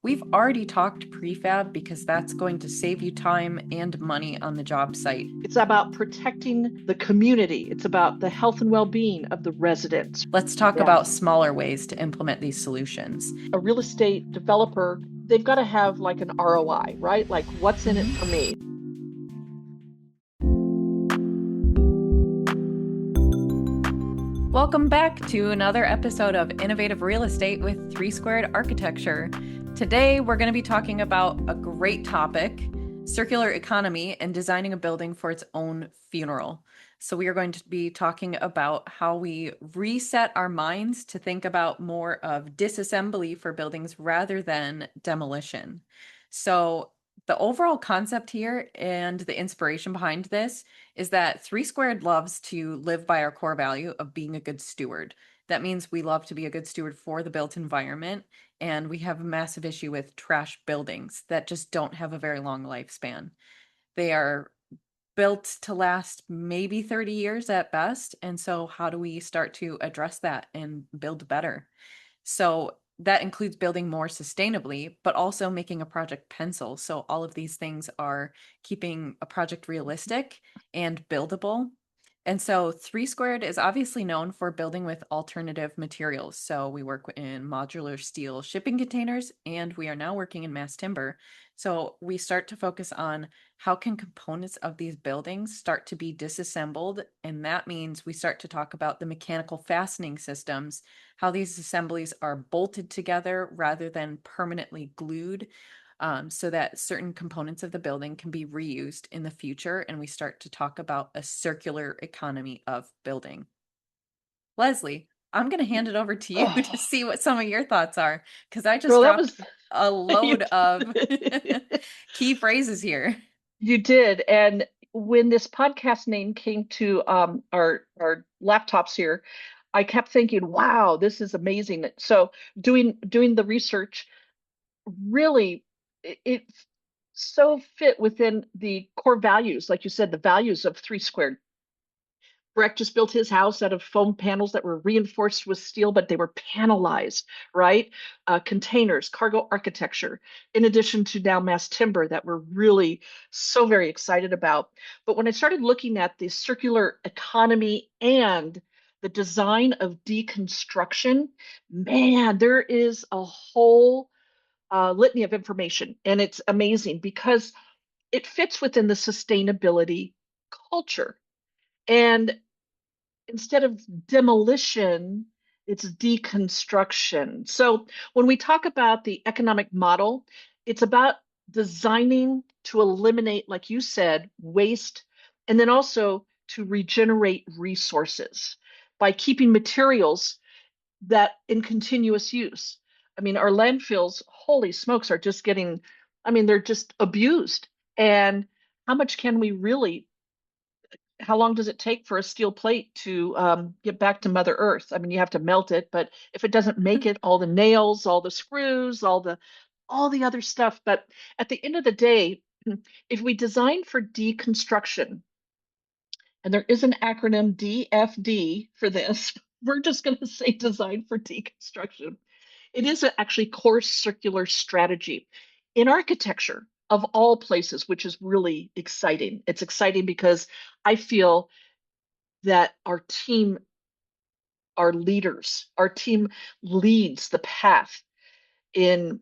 We've already talked prefab because that's going to save you time and money on the job site. It's about protecting the community. It's about the health and well-being of the residents. Let's talk Yeah. about smaller ways to implement these solutions. A real estate developer, they've got to have like an ROI, right? Like, what's in it for me? Welcome back to another episode of Innovative Real Estate with 3 Squared Architecture. Today, we're going to be talking about a great topic, circular economy and designing a building for its own funeral. So we are going to be talking about how we reset our minds to think about more of disassembly for buildings rather than demolition. So the overall concept here and the inspiration behind this is that 3 Squared loves to live by our core value of being a good steward. That means we love to be a good steward for the built environment, and we have a massive issue with trash buildings that just don't have a very long lifespan. They are built to last maybe 30 years at best, and so how do we start to address that and build better? So that includes building more sustainably, but also making a project pencil. So all of these things are keeping a project realistic and buildable. And so 3 Squared is obviously known for building with alternative materials. So we work in modular steel shipping containers, and we are now working in mass timber. So we start to focus on how can components of these buildings start to be disassembled. And that means we start to talk about the mechanical fastening systems, how these assemblies are bolted together rather than permanently glued, so that certain components of the building can be reused in the future. And we start to talk about a circular economy of building. Leslie, I'm going to hand it over to you to Oh, see what some of your thoughts are, because I just girl, that dropped was a you, load of key phrases here. you did. And when this podcast name came to our laptops here, I kept thinking, wow, this is amazing. So doing the research really it so fit within the core values, like you said, the values of 3 Squared. Breck just built his house out of foam panels that were reinforced with steel, but they were panelized, right? Containers, cargo architecture, in addition to now mass timber that we're really so very excited about. But when I started looking at the circular economy and the design of deconstruction, man, there is a whole litany of information, and it's amazing because it fits within the sustainability culture. And instead of demolition, it's deconstruction. So when we talk about the economic model, it's about designing to eliminate, like you said, waste, and then also to regenerate resources by keeping materials that in continuous use. I mean, our landfills, holy smokes, are just getting, I mean, they're just abused. And how much can we really how long does it take for a steel plate to get back to Mother Earth? I mean, you have to melt it, but if it doesn't make it, all the nails, all the screws, all the other stuff. But at the end of the day, if we design for deconstruction, and there is an acronym DFD for this, we're just going to say design for deconstruction. It is actually core circular strategy in architecture of all places, which is really exciting. It's exciting because I feel that our team leads the path in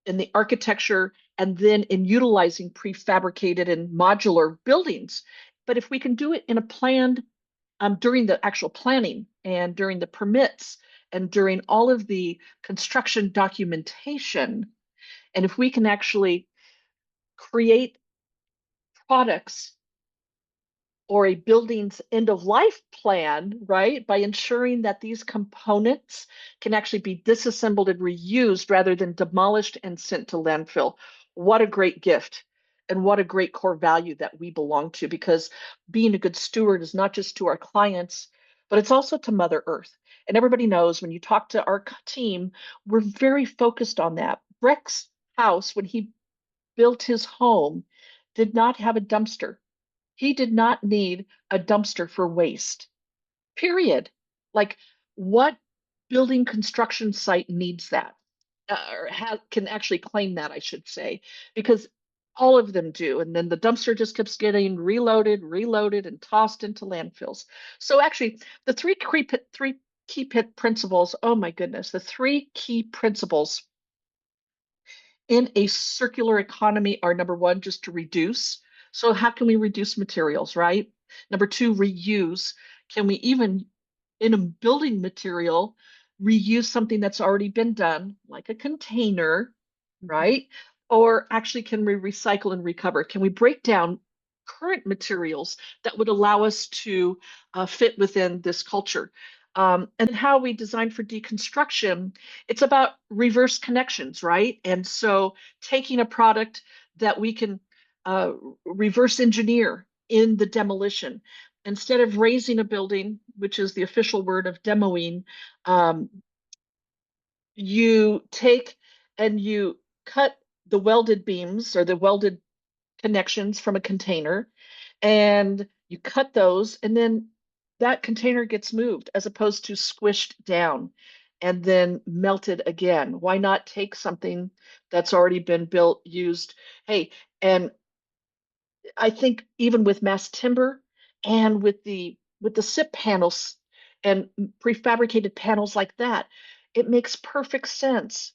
the architecture and then in utilizing prefabricated and modular buildings. But if we can do it in a planned during the actual planning and during the permits and during all of the construction documentation, and if we can actually create products or a building's end of life plan, right? By ensuring that these components can actually be disassembled and reused rather than demolished and sent to landfill. What a great gift. And what a great core value that we belong to, because being a good steward is not just to our clients, but it's also to Mother Earth. And everybody knows when you talk to our team, we're very focused on that. Breck's house, when he built his home, did not have a dumpster. He did not need a dumpster for waste, period. Like, what building construction site needs that? can actually claim that, I should say, because all of them do. And then the dumpster just keeps getting reloaded, and tossed into landfills. So actually, the three key pit principles, oh my goodness, the three key principles in a circular economy are: number one, just to reduce. So how can we reduce materials, right? Number two, reuse. Can we even, in a building material, reuse something that's already been done, like a container, Mhm. right? Or actually, can we recycle and recover? Can we break down current materials that would allow us to fit within this culture? And how we design for deconstruction, it's about reverse connections, right? And so taking a product that we can uh, reverse engineer in the demolition. Instead of raising a building, which is the official word of demoing, um, you take and you cut the welded beams or the welded connections from a container, and you cut those, and then that container gets moved as opposed to squished down and then melted again. Why not take something that's already been built, used? Hey, and I think even with mass timber and with the SIP panels and prefabricated panels like that, it makes perfect sense.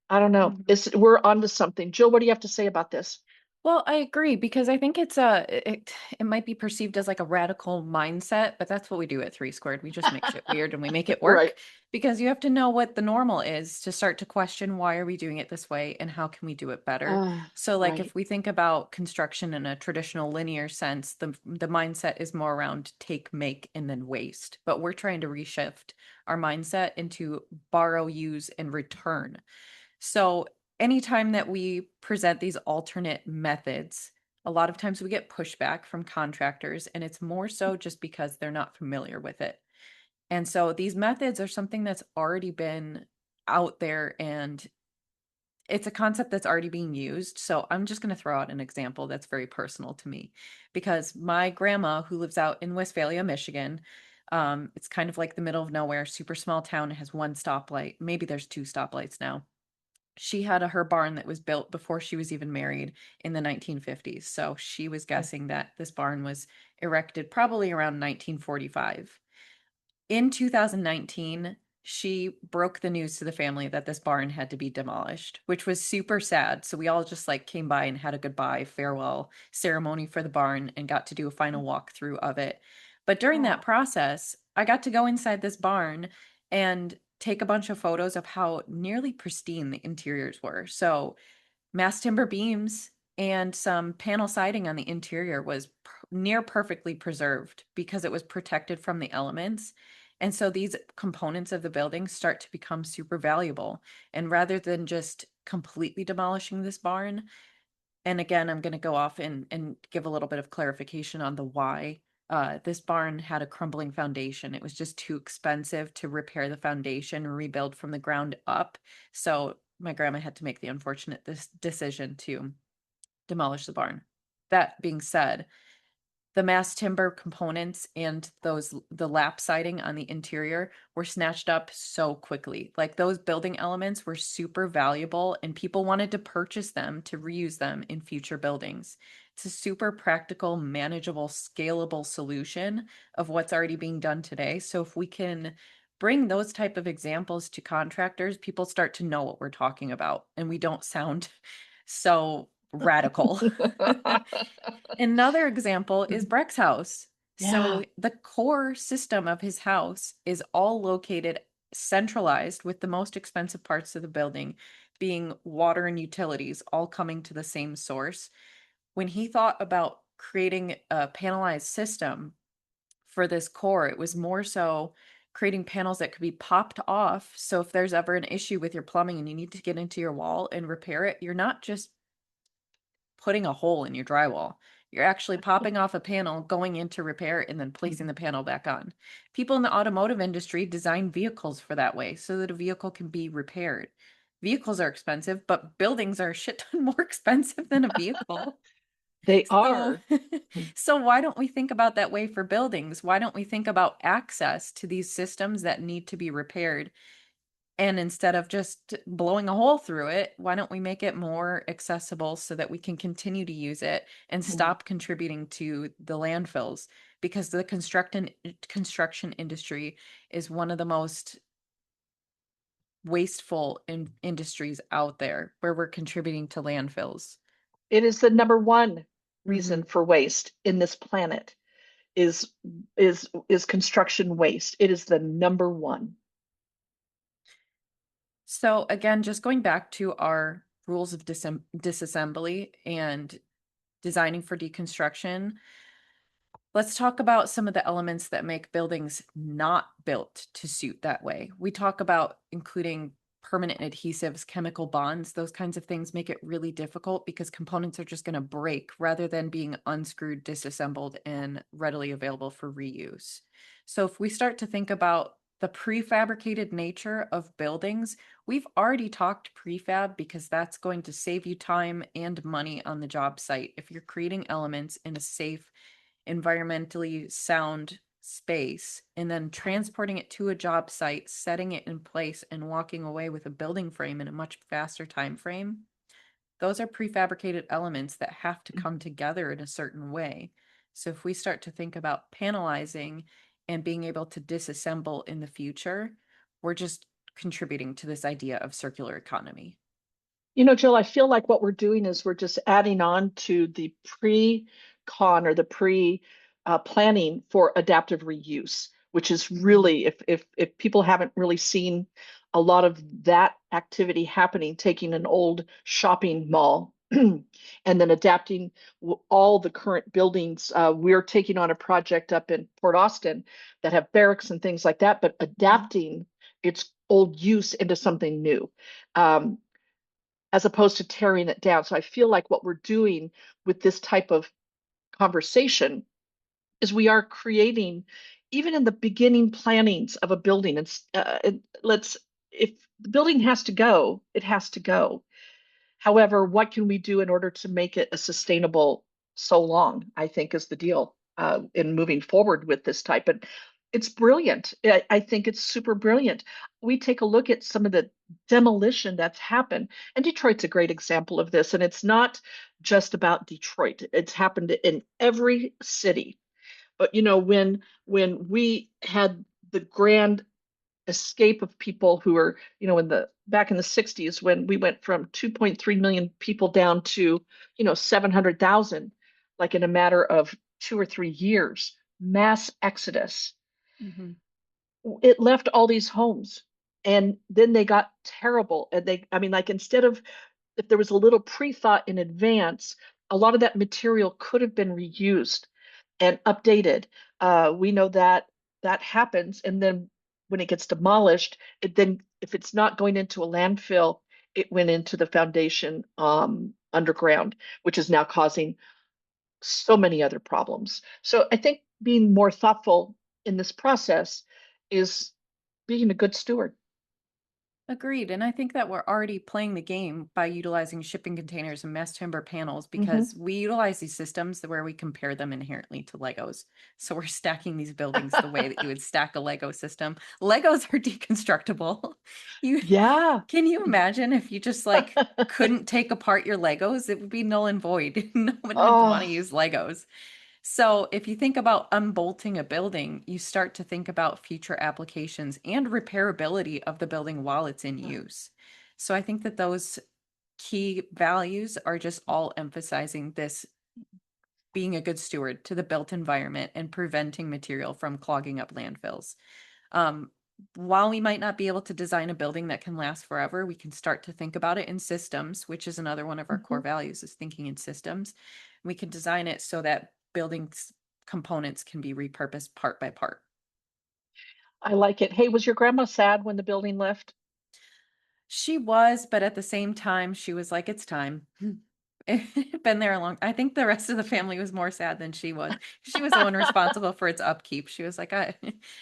I don't know. Mhm. We're onto something. Jill, what do you have to say about this? Well, I agree because I think it might be perceived as like a radical mindset, but that's what we do at Three Squared. We just make shit weird and we make it Right. work because you have to know what the normal is to start to question why are we doing it this way and how can we do it better. So like Right. if we think about construction in a traditional linear sense, the mindset is more around take, make, and then waste. But we're trying to reshift our mindset into borrow, use, and return. So anytime that we present these alternate methods, a lot of times we get pushback from contractors, and it's more so just because they're not familiar with it. And so these methods are something that's already been out there and it's a concept that's already being used. So I'm just going to throw out an example that's very personal to me because my grandma, who lives out in Westphalia, Michigan, it's kind of like the middle of nowhere, super small town, it has one stoplight. Maybe there's two stoplights now. She had her barn that was built before she was even married in the 1950s. So she was guessing that this barn was erected probably around 1945. In 2019, she broke the news to the family that this barn had to be demolished, which was super sad. So we all just like came by and had a goodbye farewell ceremony for the barn and got to do a final walkthrough of it. But during that Oh, process, I got to go inside this barn and take a bunch of photos of how nearly pristine the interiors were. So mass timber beams and some panel siding on the interior was near perfectly preserved because it was protected from the elements. And so these components of the building start to become super valuable. And rather than just completely demolishing this barn, and again, I'm going to go off and give a little bit of clarification on the why. This barn had a crumbling foundation. It was just too expensive to repair the foundation and rebuild from the ground up. So my grandma had to make the unfortunate decision to demolish the barn. That being said, the mass timber components and the lap siding on the interior were snatched up so quickly. Like those building elements were super valuable and people wanted to purchase them to reuse them in future buildings. It's a super practical, manageable, scalable solution of what's already being done today. So if we can bring those type of examples to contractors, people start to know what we're talking about and we don't sound so radical. Another example is Breck's house. yeah. So the core system of his house is all located centralized with the most expensive parts of the building being water and utilities all coming to the same source. When he thought about creating a panelized system for this core, it was more so creating panels that could be popped off. So if there's ever an issue with your plumbing and you need to get into your wall and repair it, you're not just putting a hole in your drywall. You're actually popping off a panel, going in to repair it, and then placing the panel back on. People in the automotive industry design vehicles for that way so that a vehicle can be repaired. Vehicles are expensive, but buildings are a shit ton more expensive than a vehicle. They So, are. so why don't we think about that way for buildings? Why don't we think about access to these systems that need to be repaired And instead of just blowing a hole through it, why don't we make it more accessible so that we can continue to use it and Mhm. stop contributing to the landfills? Because the construction industry is one of the most wasteful industries out there where we're contributing to landfills. It is the number one Hmm. reason for waste in this planet is is construction waste. It is the number one. So again, just going back to our rules of disassembly and designing for deconstruction, let's talk about some of the elements that make buildings not built to suit that way. We talk about including permanent adhesives, chemical bonds, those kinds of things make it really difficult because components are just going to break rather than being unscrewed, disassembled, and readily available for reuse. So if we start to think about the prefabricated nature of buildings, we've already talked prefab because that's going to save you time and money on the job site. If you're creating elements in a safe, environmentally sound space and then transporting it to a job site, setting it in place and walking away with a building frame in a much faster time frame. Those are prefabricated elements that have to come together in a certain way. So if we start to think about panelizing and being able to disassemble in the future, we're just contributing to this idea of circular economy. Jill, I feel like what we're doing is we're just adding on to the pre-con or the pre planning for adaptive reuse, which is Mhm. really, if people haven't really seen a lot of that activity happening, taking an old shopping mall and then adapting all the current buildings. We're taking on a project up in Port Austin that have barracks and things like that, but Mhm. adapting its old use into something new. Um, as opposed to tearing it down. So I feel like what we're doing with this type of conversation is we are creating, even in the beginning plannings of a building, let's, if the building has to go, it has to go. However, what can we do in order to make it a sustainable so long, I think is the deal in moving forward with this type. And it's brilliant. I think it's super brilliant. We take a look at some of the demolition that's happened, and Detroit's a great example of this. And it's not just about Detroit. It's happened in every city. But when we had the grand escape of people who were, in the back in the 60s when we went from 2.3 million people down to, 700,000, like in a matter of 2 or 3 years, mass exodus. Mhm. It left all these homes and then they got terrible. And I mean, like instead of, if there was a little pre-thought in advance, a lot of that material could have been reused and updated. We know that that happens, and then when it gets demolished, it then, if it's not going into a landfill, it went into the foundation underground, which is now causing so many other problems. So I think being more thoughtful in this process is being a good steward. Agreed. And I think that we're already playing the game by utilizing shipping containers and mass timber panels Hmm. because we utilize these systems where we compare them inherently to Legos. So we're stacking these buildings the way that you would stack a Lego system. Legos are deconstructible. You Yeah. can you imagine if you just like couldn't take apart your Legos? It would be null and void. No one would want to Oh. use Legos. So, if you think about unbolting a building, you start to think about future applications and repairability of the building while it's in use. So, I think that those key values are just all emphasizing this being a good steward to the built environment and preventing material from clogging up landfills. Um, while we might not be able to design a building that can last forever, we can start to think about it in systems, which is another one of our core Mhm. values is thinking in systems. We can design it so that buildings components can be repurposed part by part. I like it. Hey, was your grandma sad when the building left? She was, but at the same time, she was like, it's time. It been there a long. I think the rest of the family was more sad than she was. She was the one responsible for its upkeep. She was like,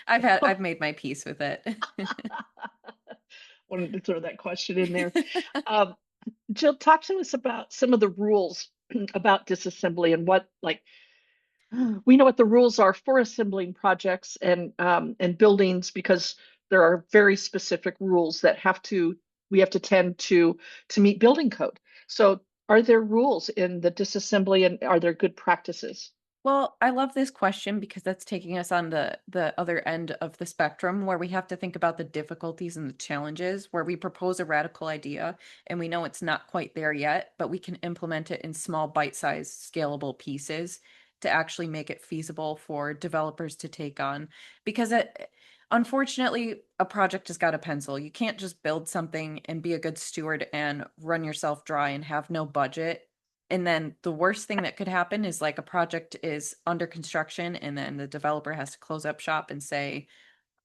I've made my peace with it. Wanted to throw that question in there. Um, Jill, talk to us about some of the rules about disassembly and what, like, we know what the rules are for assembling projects and buildings because there are very specific rules that we have to tend to meet building code. So are there rules in the disassembly and are there good practices? Well, I love this question because that's taking us on the other end of the spectrum where we have to think about the difficulties and the challenges where we propose a radical idea and we know it's not quite there yet, but we can implement it in small bite-sized scalable pieces to actually make it feasible for developers to take on because unfortunately a project has got a pencil. You can't just build something and be a good steward and run yourself dry and have no budget, and then the worst thing that could happen is like a project is under construction and then the developer has to close up shop and say,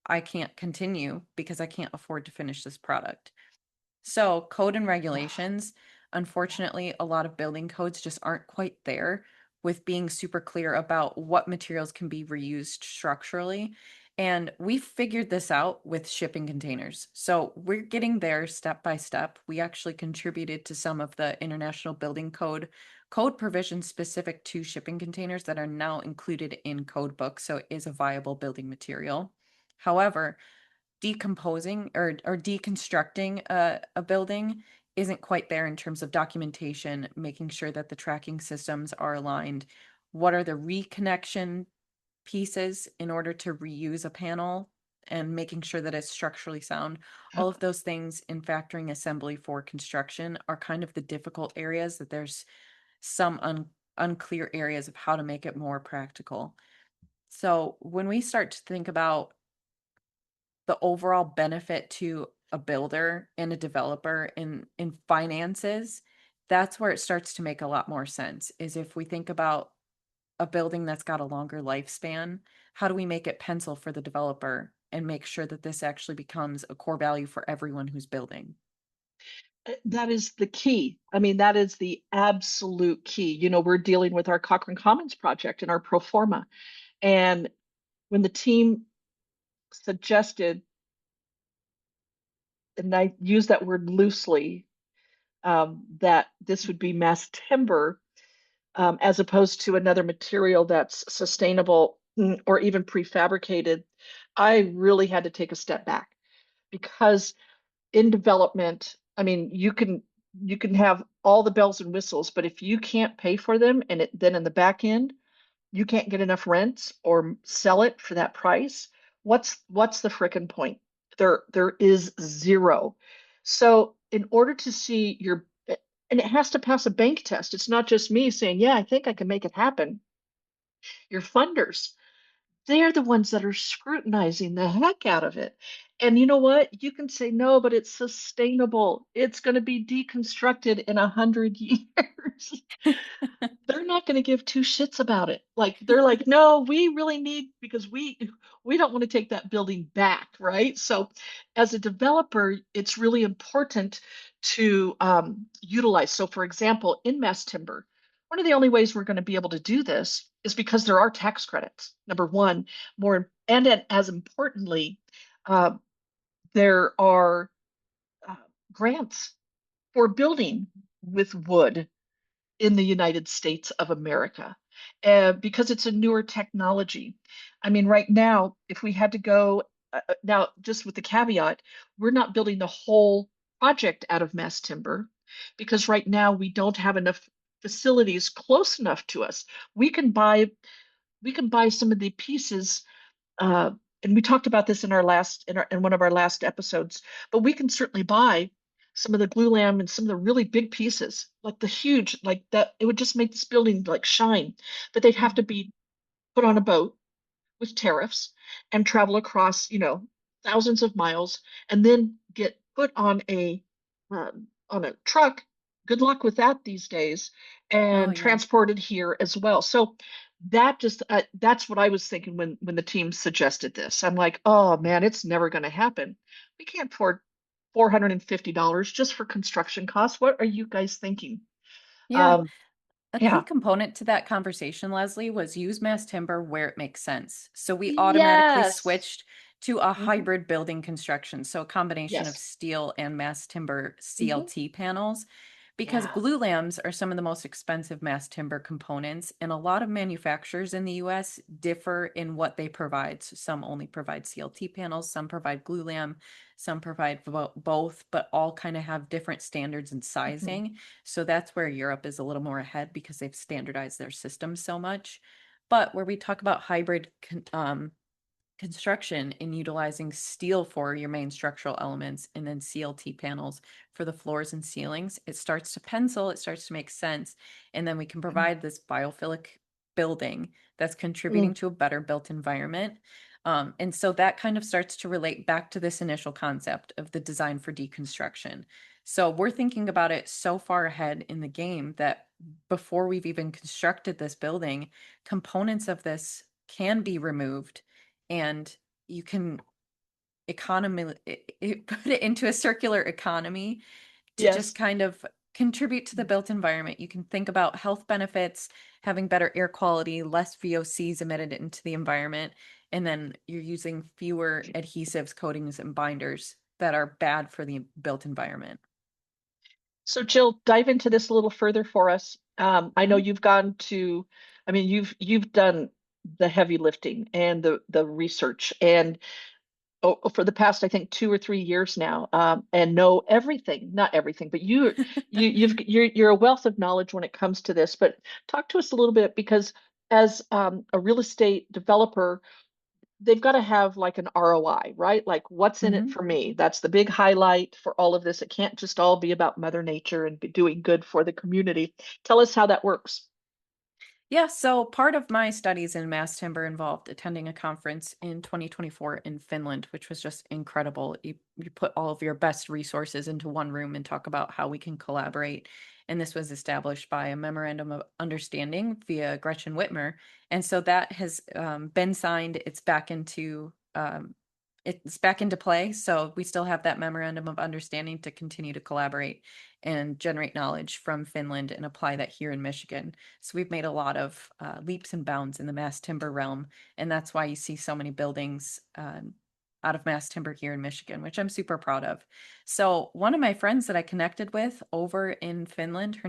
I can't continue because I can't afford to finish this product. So, code and regulations, unfortunately, a lot of building codes just aren't quite there with being super clear about what materials can be reused structurally. And we figured this out with shipping containers. So, we're getting there step by step. We actually contributed to some of the International Building code provisions specific to shipping containers that are now included in code books. So, it is a viable building material. However, decomposing or deconstructing a building isn't quite there in terms of documentation, making sure that the tracking systems are aligned. What are the reconnection pieces in order to reuse a panel and making sure that it's structurally sound? All of those things in factoring assembly for construction are kind of the difficult areas that there's some unclear areas of how to make it more practical. So when we start to think about the overall benefit to a builder and a developer in finances, that's where it starts to make a lot more sense, is if we think about a building that's got a longer lifespan, how do we make it pencil for the developer and make sure that this actually becomes a core value for everyone who's building? That is the key. I mean, that is the absolute key. You know, we're dealing with our Cochrane Commons project and our pro forma. And when the team suggested, and I use that word loosely, that this would be mass timber as opposed to another material that's sustainable or even prefabricated, I really had to take a step back because in development, I mean, you can have all the bells and whistles, but if you can't pay for them and then in the back end, you can't get enough rents or sell it for that price, what's the frickin' point? There is zero. So in order to see your and it has to pass a bank test. It's not just me saying, yeah, I think I can make it happen. Your funders, they're the ones that are scrutinizing the heck out of it. And you know what? You can say no, but it's sustainable. It's going to be deconstructed in 100 years. They're not going to give two shits about it. Like they're like, no, we really need because we don't want to take that building back, right? So, as a developer, it's really important to utilize. So, for example, in mass timber, one of the only ways we're going to be able to do this is because there are tax credits. Number one, more and as importantly, uh, there are uh, grants for building with wood in the United States of America because it's a newer technology. I mean, right now, if we had to go, now just with the caveat, we're not building the whole project out of mass timber because right now we don't have enough facilities close enough to us. We can buy we can buy some of the pieces uh, and we talked about this in in one of our last episodes, but we can certainly buy some of the glue lam and some of the really big pieces, like the huge, like that. It would just make this building like shine, but they'd have to be put on a boat with tariffs and travel across, you know, thousands of miles and then get put on a truck. Good luck with that these days, Oh, and yeah. transported here as well. So that's what I was thinking when the team suggested this. I'm like, oh man, it's never going to happen. We can't afford $450 just for construction costs. What are you guys thinking? Yeah. Um, A key yeah. component to that conversation, Leslie, was use mass timber where it makes sense. So we automatically Yes. switched to a Hmm. hybrid building construction. So a combination of Yes. steel and mass timber Hmm. CLT panels, because Yeah. glulam are some of the most expensive mass timber components, and a lot of manufacturers in the US differ in what they provide. So some only provide CLT panels, some provide glulam, some provide both, but all kind of have different standards and Mhm. sizing. So that's where Europe is a little more ahead because they've standardized their systems so much. But where we talk about hybrid construction in utilizing steel for your main structural elements and then CLT panels for the floors and ceilings, it starts to pencil, it starts to make sense. And then we can Mm. provide this biophilic building that's Mm. contributing to a better built environment. And so that kind of starts to relate back to this initial concept of the design for deconstruction. So we're thinking about it so far ahead in the game that before we've even constructed this building, components of this can be removed and you can put it into a circular economy to just Yes. kind of contribute to the built environment. You can think about health benefits, having better air quality, less VOCs emitted into the environment, and then you're using fewer adhesives, coatings, and binders that are bad for the built environment. So Jill, dive into this a little further for us. I know Mhm. you've gone to, I mean, you've done the heavy lifting and the research, and for the past, I think, 2 or 3 years now, and know everything, not everything, but you're a wealth of knowledge when it comes to this. But talk to us a little bit because as a real estate developer, they've got to have like an ROI, right? Like what's in it Mhm. for me? That's the big highlight for all of this. It can't just all be about Mother Nature and be doing good for the community. Tell us how that works. Yeah, so part of my studies in mass timber involved attending a conference in 2024 in Finland, which was just incredible. You put all of your best resources into one room and talk about how we can collaborate. And this was established by a memorandum of understanding via Gretchen Whitmer. And so that has been signed. It's back into play. So we still have that memorandum of understanding to continue to collaborate and generate knowledge from Finland and apply that here in Michigan. So we've made a lot of leaps and bounds in the mass timber realm, and that's why you see so many buildings out of mass timber here in Michigan, which I'm super proud of. So one of my friends that I connected with over in Finland, her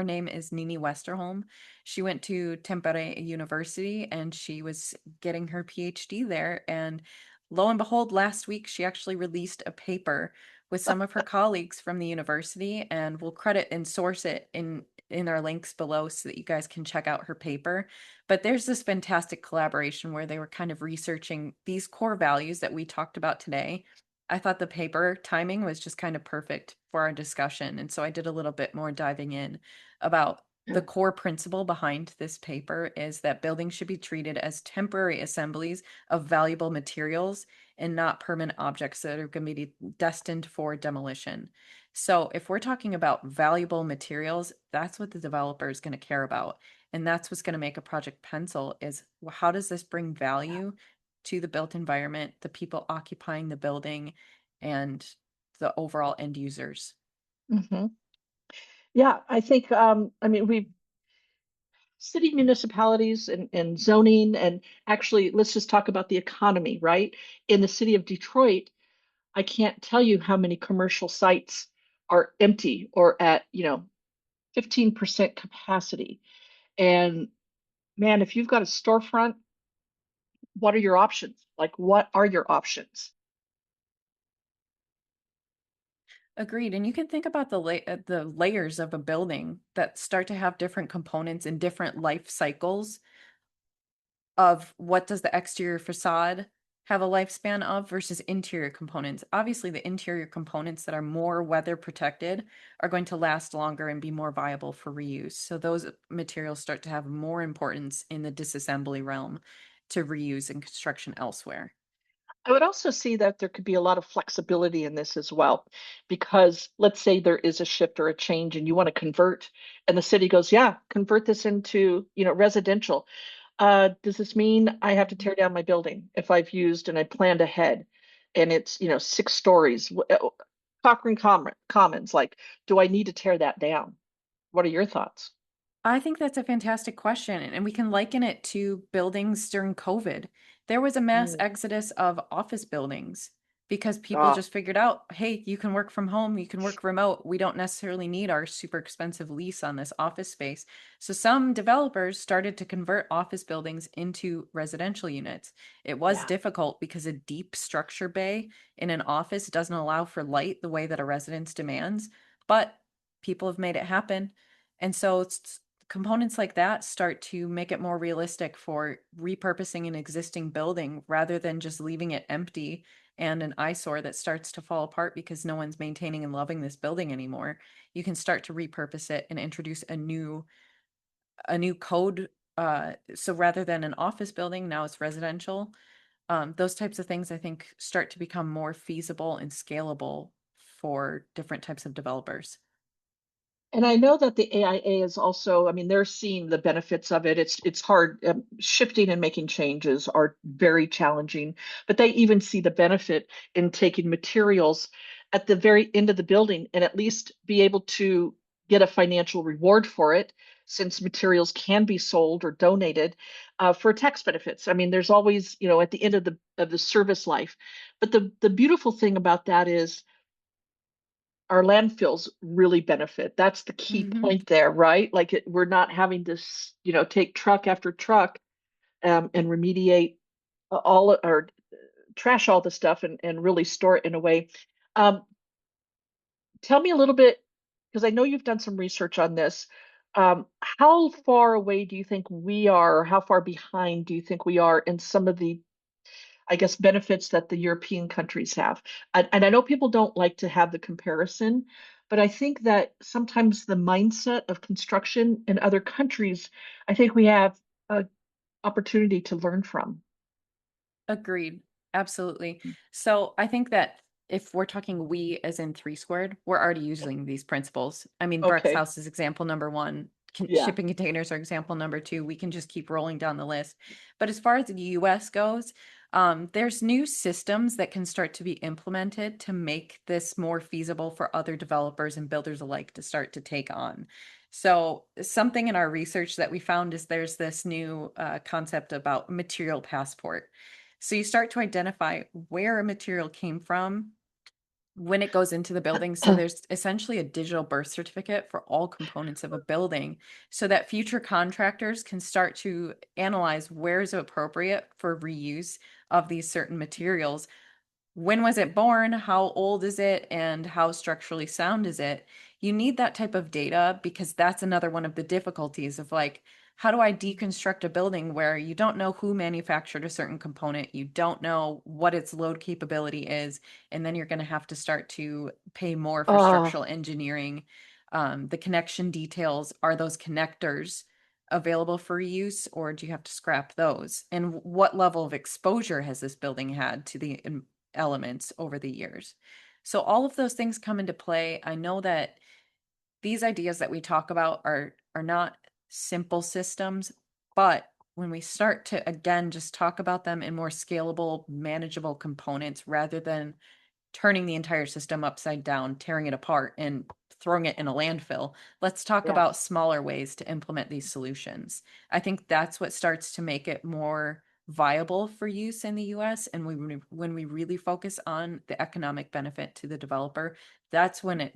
name is Nini Westerholm. She went to Tampere University and she was getting her PhD there. And lo and behold, last week she actually released a paper with some of her colleagues from the university, and we'll credit and source it in our links below so that you guys can check out her paper. But there's this fantastic collaboration where they were kind of researching these core values that we talked about today. I thought the paper timing was just kind of perfect for our discussion. And so I did a little bit more diving in about the core principle behind this paper is that buildings should be treated as temporary assemblies of valuable materials and not permanent objects that are going to be destined for demolition. So if we're talking about valuable materials, that's what the developer is going to care about. And that's what's going to make a project pencil is how does this bring value to the built environment, the people occupying the building, and the overall end users. Hmm. Yeah, I think, I mean, we city municipalities and zoning, and actually, let's just talk about the economy, right? In the city of Detroit, I can't tell you how many commercial sites are empty or at, 15% capacity. And man, if you've got a storefront, what are your options? Like, what are your options? Agreed. And you can think about the layers of a building that start to have different components and different life cycles of what does the exterior facade have a lifespan of versus interior components. Obviously, the interior components that are more weather protected are going to last longer and be more viable for reuse. So those materials start to have more importance in the disassembly realm to reuse in construction elsewhere. I would also see that there could be a lot of flexibility in this as well, because let's say there is a shift or a change and you want to convert, and the city goes, yeah, convert this into, residential. Does this mean I have to tear down my building if I've used and I planned ahead and it's, 6 stories? Cochrane Commons, like, do I need to tear that down? What are your thoughts? I think that's a fantastic question, and we can liken it to buildings during COVID. There was a mass Mm. exodus of office buildings because people Ah, just figured out, hey, you can work from home, you can work remote. We don't necessarily need our super expensive lease on this office space. So some developers started to convert office buildings into residential units. It was yeah. difficult because a deep structure bay in an office doesn't allow for light the way that a residence demands, but people have made it happen. And so components like that start to make it more realistic for repurposing an existing building rather than just leaving it empty and an eyesore that starts to fall apart because no one's maintaining and loving this building anymore. You can start to repurpose it and introduce a new code. So rather than an office building, now it's residential. Those types of things I think start to become more feasible and scalable for different types of developers. And I know that the AIA is also, I mean, they're seeing the benefits of it. It's hard. Shifting and making changes are very challenging, but they even see the benefit in taking materials at the very end of the building and at least be able to get a financial reward for it, since materials can be sold or donated for tax benefits. I mean, there's always, at the end of the service life. But the beautiful thing about that is our landfills really benefit. That's the key Hmm. point there, right? Like we're not having to, take truck after truck and remediate all or trash all the stuff and really store it in a way. Um, Tell me a little bit, because I know you've done some research on this. How far away do you think we are, or how far behind do you think we are in some of the, I guess, benefits that the European countries have? And I know people don't like to have the comparison, but I think that sometimes the mindset of construction in other countries, I think we have an opportunity to learn from. Agreed. Absolutely. So I think that if we're talking we as in three squared, we're already using these principles. I mean, Brett's Okay. house is example number one. Yeah. Shipping containers are example number two. We can just keep rolling down the list. But as far as the US goes, there's new systems that can start to be implemented to make this more feasible for other developers and builders alike to start to take on. So something in our research that we found is there's this new concept about material passport. So you start to identify where a material came from when it goes into the building. So there's essentially a digital birth certificate for all components of a building so that future contractors can start to analyze where is it appropriate for reuse of these certain materials. When was it born? How old is it? And how structurally sound is it? You need that type of data because that's another one of the difficulties of like, how do I deconstruct a building where you don't know who manufactured a certain component, you don't know what its load capability is, and then you're going to have to start to pay more for Uh, structural engineering. The connection details, are those connectors available for reuse, or do you have to scrap those? And what level of exposure has this building had to the elements over the years? So all of those things come into play. I know that these ideas that we talk about are not simple systems, but when we start to again just talk about them in more scalable, manageable components rather than turning the entire system upside down, tearing it apart, and throwing it in a landfill. Let's talk yeah. about smaller ways to implement these solutions. I think that's what starts to make it more viable for use in the US. And when we really focus on the economic benefit to the developer, that's when it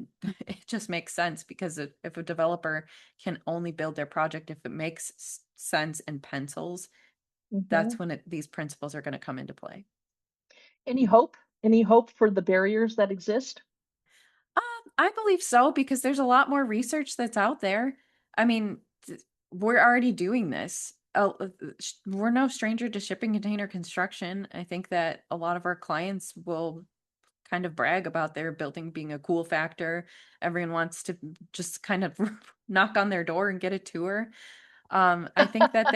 it just makes sense because if a developer can only build their project if it makes sense and pencils, that's Mhm. when these principles are going to come into play. Any hope? Any hope for the barriers that exist? I believe so because there's a lot more research that's out there. I mean, we're already doing this. We're no stranger to shipping container construction. I think that a lot of our clients will kind of brag about their building being a cool factor. Everyone wants to just kind of knock on their door and get a tour. I think that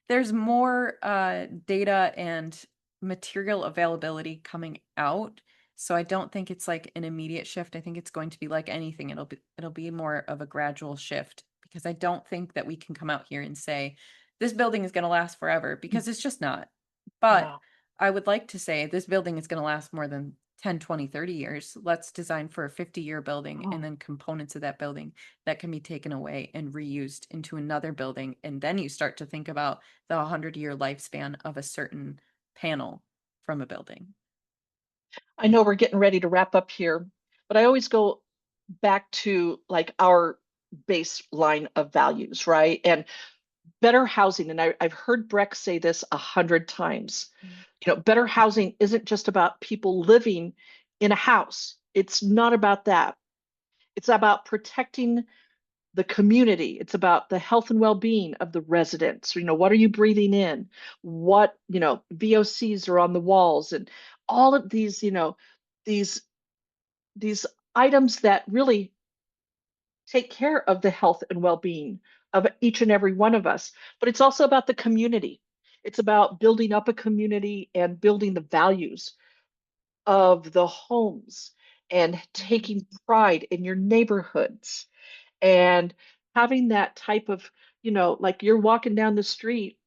there's more data and material availability coming out. So I don't think it's like an immediate shift. I think it's going to be like anything. It'll be more of a gradual shift because I don't think that we can come out here and say this building is going to last forever because it's just not. But No. I would like to say this building is going to last more than 10, 20, 30 years. Let's design for a 50-year building and Oh. then components of that building that can be taken away and reused into another building. And then you start to think about the 100-year lifespan of a certain panel from a building. I know we're getting ready to wrap up here, but I always go back to like our baseline of values, right? And better housing. And I've heard Breck say this 100 times. Better housing isn't just about people living in a house. It's not about that. It's about protecting the community. It's about the health and well-being of the residents. What are you breathing in? What, VOCs are on the walls and all of these, these these items that really take care of the health and well-being of each and every one of us. But it's also about the community. It's about building up a community and building the values of the homes and taking pride in your neighborhoods and having that type of, like you're walking down the street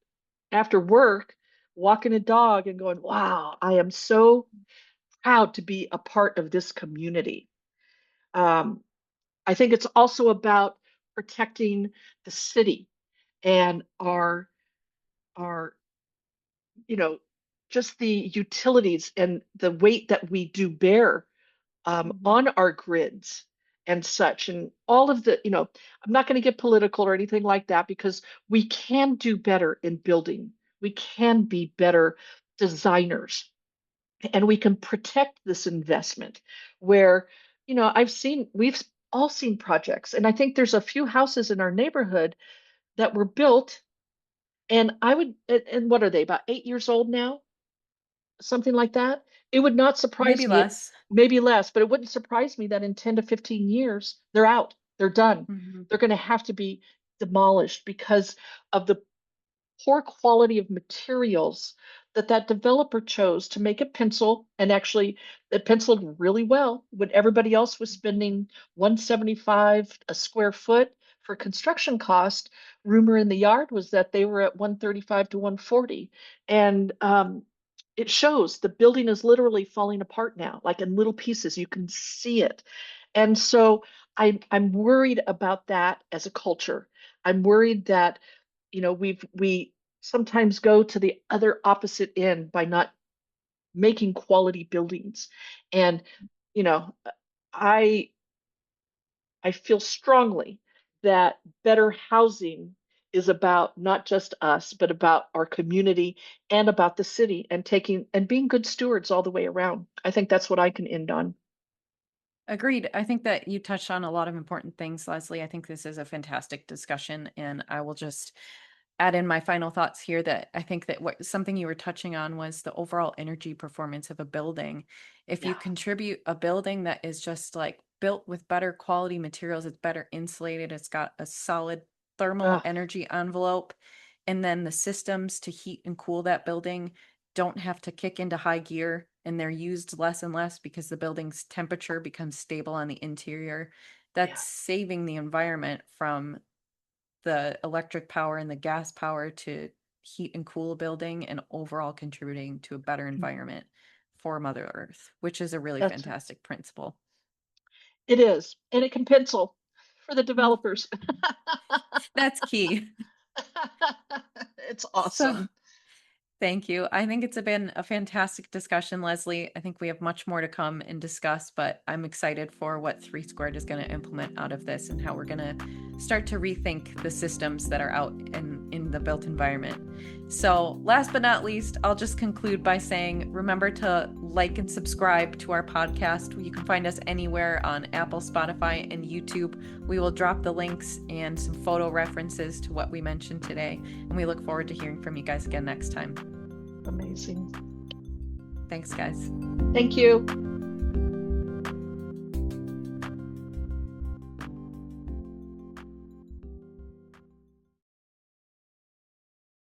after work, walking a dog and going, wow, I am so proud to be a part of this community. Um, I think it's also about protecting the city and our you know just the utilities and the weight that we do bear Mhm. on our grids and such and all of the I'm not going to get political or anything like that because we can do better in building. We can be better designers and we can protect this investment where we've all seen projects and I think there's a few houses in our neighborhood that were built and and what are they, about 8 years old now, something like that. It would not Maybe surprise me, less. maybe less, but it wouldn't surprise me that in 10 to 15 years they're out, they're done, Mhm. they're going to have to be demolished because of the poor quality of materials that developer chose to make a pencil, and actually it penciled really well when everybody else was spending 175 a square foot for construction cost. Rumor in the yard was that they were at 135 to 140, and it shows the building is literally falling apart now, like in little pieces. You can see it, and so I'm worried about that as a culture. I'm worried that we sometimes go to the other opposite end by not making quality buildings. And you know, I I feel strongly that better housing is about not just us, but about our community and about the city and taking and being good stewards all the way around. I think that's what I can end on. Agreed. I think that you touched on a lot of important things, Leslie. I think this is a fantastic discussion, and I will just add in my final thoughts here that I think that what something you were touching on was the overall energy performance of a building. If you Yeah. contribute a building that is just like built with better quality materials, it's better insulated, it's got a solid thermal Uh, energy envelope, and then the systems to heat and cool that building don't have to kick into high gear and they're used less and less because the building's temperature becomes stable on the interior. That's yeah. saving the environment from the electric power and the gas power to heat and cool a building and overall contributing to a better Mm. environment for Mother Earth, which is a really That's fantastic principle. it is. And it can pencil for the Mm, developers. that's key. It's So awesome. thank you. I think it's been a fantastic discussion, Leslie. I think we have much more to come and discuss, but I'm excited for what Three Squared is going to implement out of this and how we're going to start to rethink the systems that are out in the built environment. So, last but not least, I'll just conclude by saying remember to like and subscribe to our podcast. You can find us anywhere on Apple, Spotify, and YouTube. We will drop the links and some photo references to what we mentioned today, and we look forward to hearing from you guys again next time. Amazing. Thanks, guys. Thank you.